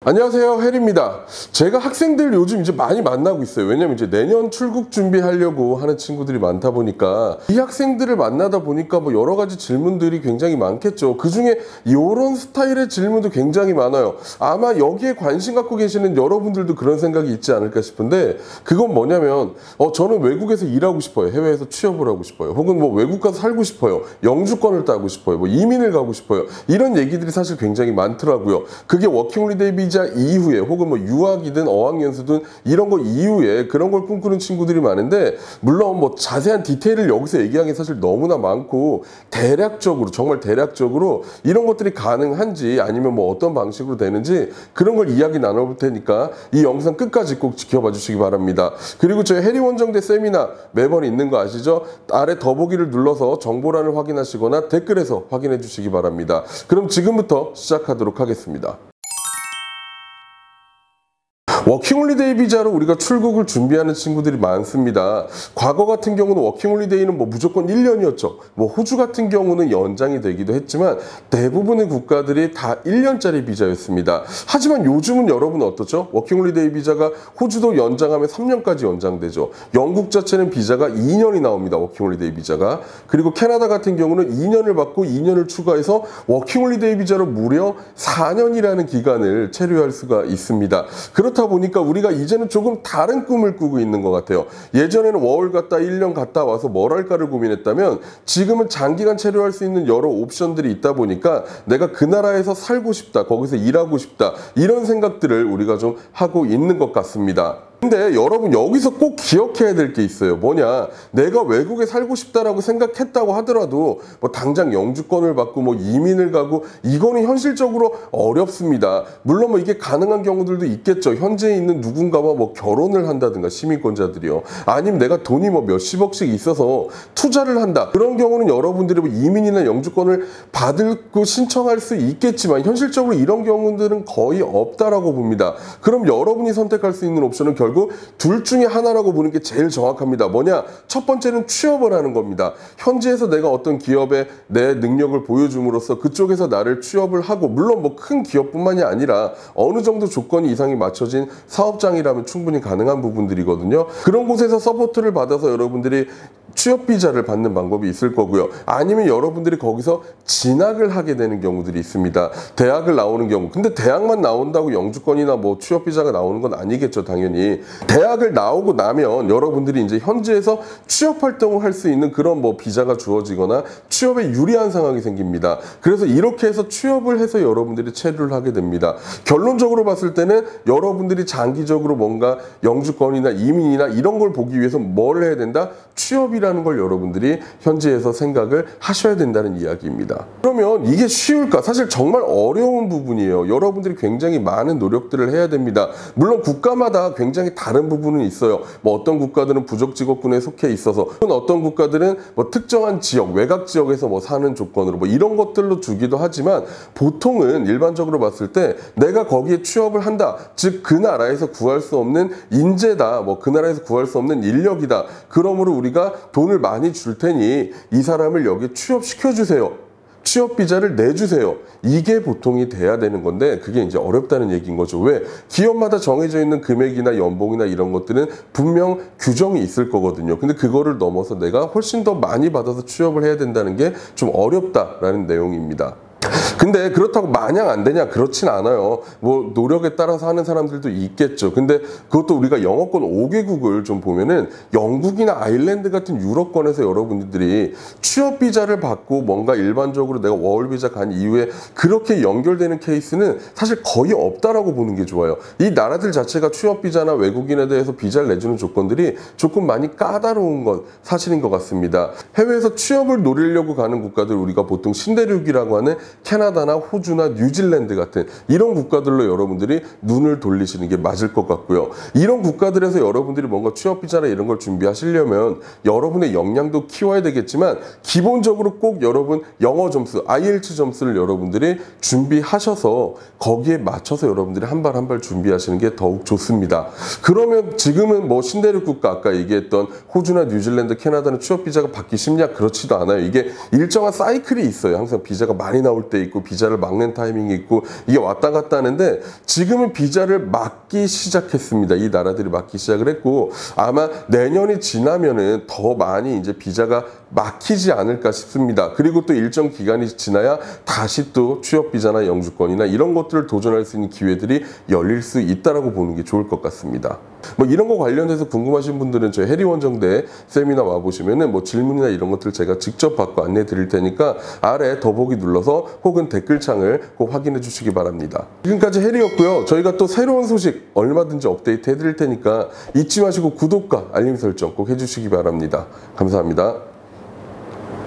안녕하세요, 혜리입니다. 제가 학생들 요즘 이제 많이 만나고 있어요. 왜냐면 이제 내년 출국 준비하려고 하는 친구들이 많다 보니까 이 학생들을 만나다 보니까 뭐 여러 가지 질문들이 굉장히 많겠죠. 그 중에 이런 스타일의 질문도 굉장히 많아요. 아마 여기에 관심 갖고 계시는 여러분들도 그런 생각이 있지 않을까 싶은데, 그건 뭐냐면 저는 외국에서 일하고 싶어요. 해외에서 취업을 하고 싶어요. 혹은 뭐 외국 가서 살고 싶어요. 영주권을 따고 싶어요. 뭐 이민을 가고 싶어요. 이런 얘기들이 사실 굉장히 많더라고요. 그게 워킹홀리데이 비자 이후에 혹은 뭐 유학이든 어학연수든 이런 거 이후에 그런 걸 꿈꾸는 친구들이 많은데, 물론 뭐 자세한 디테일을 여기서 얘기하는 게 사실 너무나 많고, 대략적으로 정말 대략적으로 이런 것들이 가능한지 아니면 뭐 어떤 방식으로 되는지 그런 걸 이야기 나눠볼 테니까 이 영상 끝까지 꼭 지켜봐 주시기 바랍니다. 그리고 저희 해리원정대 세미나 매번 있는 거 아시죠? 아래 더보기를 눌러서 정보란을 확인하시거나 댓글에서 확인해 주시기 바랍니다. 그럼 지금부터 시작하도록 하겠습니다. 워킹홀리데이 비자로 우리가 출국을 준비하는 친구들이 많습니다. 과거 같은 경우는 워킹홀리데이는 뭐 무조건 1년이었죠. 뭐 호주 같은 경우는 연장이 되기도 했지만 대부분의 국가들이 다 1년짜리 비자였습니다. 하지만 요즘은 여러분 어떻죠? 워킹홀리데이 비자가 호주도 연장하면 3년까지 연장되죠. 영국 자체는 비자가 2년이 나옵니다. 워킹홀리데이 비자가. 그리고 캐나다 같은 경우는 2년을 받고 2년을 추가해서 워킹홀리데이 비자로 무려 4년이라는 기간을 체류할 수가 있습니다. 그렇다 보니까 우리가 이제는 조금 다른 꿈을 꾸고 있는 것 같아요. 예전에는 워홀 갔다 1년 갔다 와서 뭘 할까를 고민했다면, 지금은 장기간 체류할 수 있는 여러 옵션들이 있다 보니까 내가 그 나라에서 살고 싶다, 거기서 일하고 싶다, 이런 생각들을 우리가 좀 하고 있는 것 같습니다. 근데 여러분 여기서 꼭 기억해야 될 게 있어요. 뭐냐, 내가 외국에 살고 싶다라고 생각했다고 하더라도 뭐 당장 영주권을 받고 뭐 이민을 가고 이거는 현실적으로 어렵습니다. 물론 뭐 이게 가능한 경우들도 있겠죠. 현재에 있는 누군가와 뭐 결혼을 한다든가, 시민권자들이요. 아니면 내가 돈이 뭐 몇십억씩 있어서 투자를 한다. 그런 경우는 여러분들이 뭐 이민이나 영주권을 받고 신청할 수 있겠지만 현실적으로 이런 경우들은 거의 없다라고 봅니다. 그럼 여러분이 선택할 수 있는 옵션은 결국 둘 중에 하나라고 보는 게 제일 정확합니다. 뭐냐? 첫 번째는 취업을 하는 겁니다. 현지에서 내가 어떤 기업에 내 능력을 보여줌으로써 그쪽에서 나를 취업을 하고, 물론 뭐 큰 기업뿐만이 아니라 어느 정도 조건이 이상이 맞춰진 사업장이라면 충분히 가능한 부분들이거든요. 그런 곳에서 서포트를 받아서 여러분들이 취업 비자를 받는 방법이 있을 거고요. 아니면 여러분들이 거기서 진학을 하게 되는 경우들이 있습니다. 대학을 나오는 경우. 근데 대학만 나온다고 영주권이나 뭐 취업 비자가 나오는 건 아니겠죠, 당연히. 대학을 나오고 나면 여러분들이 이제 현지에서 취업 활동을 할 수 있는 그런 뭐 비자가 주어지거나 취업에 유리한 상황이 생깁니다. 그래서 이렇게 해서 취업을 해서 여러분들이 체류를 하게 됩니다. 결론적으로 봤을 때는 여러분들이 장기적으로 뭔가 영주권이나 이민이나 이런 걸 보기 위해서 뭘 해야 된다? 취업이라는 걸 여러분들이 현지에서 생각을 하셔야 된다는 이야기입니다. 그러면 이게 쉬울까? 사실 정말 어려운 부분이에요. 여러분들이 굉장히 많은 노력들을 해야 됩니다. 물론 국가마다 굉장히 다른 부분은 있어요. 뭐 어떤 국가들은 부족직업군에 속해 있어서, 어떤 국가들은 뭐 특정한 지역, 외곽 지역에서 뭐 사는 조건으로 뭐 이런 것들로 주기도 하지만, 보통은 일반적으로 봤을 때 내가 거기에 취업을 한다, 즉 그 나라에서 구할 수 없는 인재다, 뭐 그 나라에서 구할 수 없는 인력이다, 그러므로 우리가 돈을 많이 줄 테니 이 사람을 여기 취업시켜주세요, 취업 비자를 내주세요, 이게 보통이 돼야 되는 건데, 그게 이제 어렵다는 얘기인 거죠. 왜? 기업마다 정해져 있는 금액이나 연봉이나 이런 것들은 분명 규정이 있을 거거든요. 근데 그거를 넘어서 내가 훨씬 더 많이 받아서 취업을 해야 된다는 게 좀 어렵다라는 내용입니다. 근데 그렇다고 마냥 안 되냐? 그렇진 않아요. 뭐 노력에 따라서 하는 사람들도 있겠죠. 근데 그것도 우리가 영어권 5개국을 좀 보면은 영국이나 아일랜드 같은 유럽권에서 여러분들이 취업 비자를 받고 뭔가 일반적으로 내가 워홀 비자 간 이후에 그렇게 연결되는 케이스는 사실 거의 없다라고 보는 게 좋아요. 이 나라들 자체가 취업 비자나 외국인에 대해서 비자를 내주는 조건들이 조금 많이 까다로운 건 사실인 것 같습니다. 해외에서 취업을 노리려고 가는 국가들, 우리가 보통 신대륙이라고 하는 캐나다나 호주나 뉴질랜드 같은 이런 국가들로 여러분들이 눈을 돌리시는 게 맞을 것 같고요. 이런 국가들에서 여러분들이 뭔가 취업 비자나 이런 걸 준비하시려면 여러분의 역량도 키워야 되겠지만, 기본적으로 꼭 여러분 영어 점수, IELTS 점수를 여러분들이 준비하셔서 거기에 맞춰서 여러분들이 한 발 한 발 준비하시는 게 더욱 좋습니다. 그러면 지금은 뭐 신대륙 국가, 아까 얘기했던 호주나 뉴질랜드, 캐나다는 취업 비자가 받기 쉽냐? 그렇지도 않아요. 이게 일정한 사이클이 있어요. 항상 비자가 많이 나올 때 있고 있고 비자를 막는 타이밍이 있고 이게 왔다 갔다 하는데 지금은 비자를 막기 시작했습니다. 이 나라들이 막기 시작을 했고 아마 내년이 지나면은 더 많이 이제 비자가 막히지 않을까 싶습니다. 그리고 또 일정 기간이 지나야 다시 또 취업 비자나 영주권이나 이런 것들을 도전할 수 있는 기회들이 열릴 수 있다라고 보는 게 좋을 것 같습니다. 뭐 이런 거 관련해서 궁금하신 분들은 저희 해리원정대 세미나 와보시면은 뭐 질문이나 이런 것들 제가 직접 받고 안내 드릴 테니까 아래 더보기 눌러서 혹은 댓글창을 꼭 확인해 주시기 바랍니다. 지금까지 해리였고요. 저희가 또 새로운 소식 얼마든지 업데이트 해드릴 테니까 잊지 마시고 구독과 알림 설정 꼭 해주시기 바랍니다. 감사합니다.